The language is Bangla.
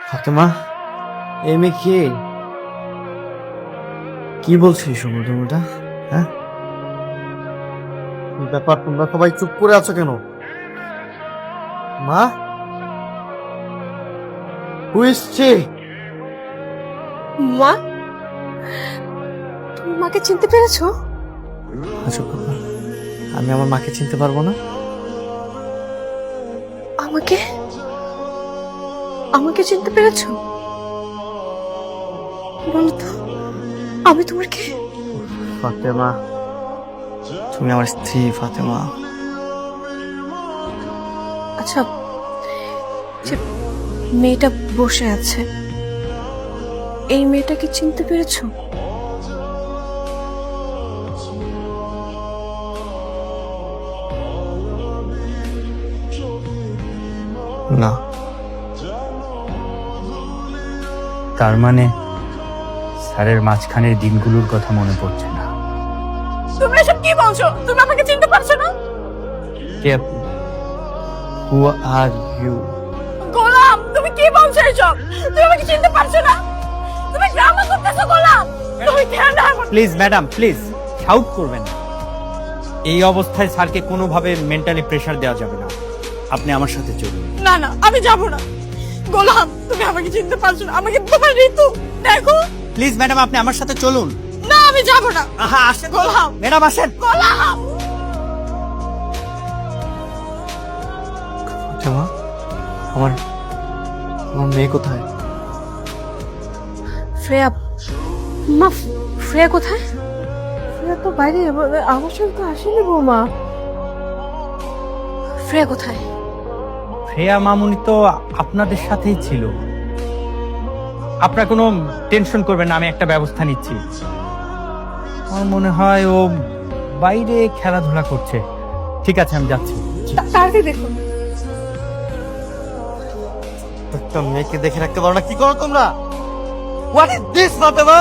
ফাতেমা, এই মেয়ে কে? কি বলছিস সমুদ্রটা? হ্যাঁ, কি ব্যাপার? তোমরা সবাই চুপ করে আছো কেন? মা, হু ইজ শি? মা, তুমি মাকে চিনতে পেরেছো? আচ্ছা বাবা, আমি আমার মাকে চিনতে পারবো না? আমাকে আমাকে চিনতে পেরেছো? বলো তো, আমি তোমার কে? ফাতেমা, তুমি আমার স্ত্রী ফাতেমা। আচ্ছা, যে মেয়েটা বসে আছে, এই মেয়েটাকে চিনতে পেরেছো? না। তার মানে স্যারের মাঝখানের দিনগুলোর কথা মনে পড়ছে না। তুমি এসব কি বলছো? তুমি আমাকে চিনতে পারছো না? কে আপনি? হু আর ইউ? গোলাম, তুমি কি বলছো এসব? তুমি আমাকে চিনতে পারছো না? তুমি ড্রামা করতেছো গোলাম। তুমি কেন drama? Please madam, please shout করবেন না। এই অবস্থায় স্যারকে কোনোভাবে মেন্টালি প্রেশার দেওয়া যাবে না। আপনি আমার সাথে চলুন। না না, আমি যাব না। গোলাম, তুমি আমাকে চিনতে পারছো না? আমাকে তোমার ঋতু দেখো। প্লিজ ম্যাডাম, আপনি আমার সাথে চলুন। না, আমি যাব না। আহা, আসেন গোলাম। ম্যাডাম, আসেন। গোলাম, ফাতেমা, আমার আমার মেয়ে কোথায়? শ্রেয়া। মা, শ্রেয়া কোথায়? শ্রেয়া তো বাইরে, আমার সঙ্গে তো আসেনি বৌমা। শ্রেয়া কোথায়? ফ্রেয়া মামুনি তো আপনাদের সাথেই ছিল। আপনার কোনো টেনশন করবেন না, আমি একটা ব্যবস্থা নিচ্ছি। আমার মনে হয় ও বাইরে খেলাধুলা করছে। ঠিক আছে, আমি যাচ্ছি। তাড়াতাড়ি দেখুন। একটা মেয়েকে দেখে রাখতে পারো না? কি করো তোমরা? What is this Fatema?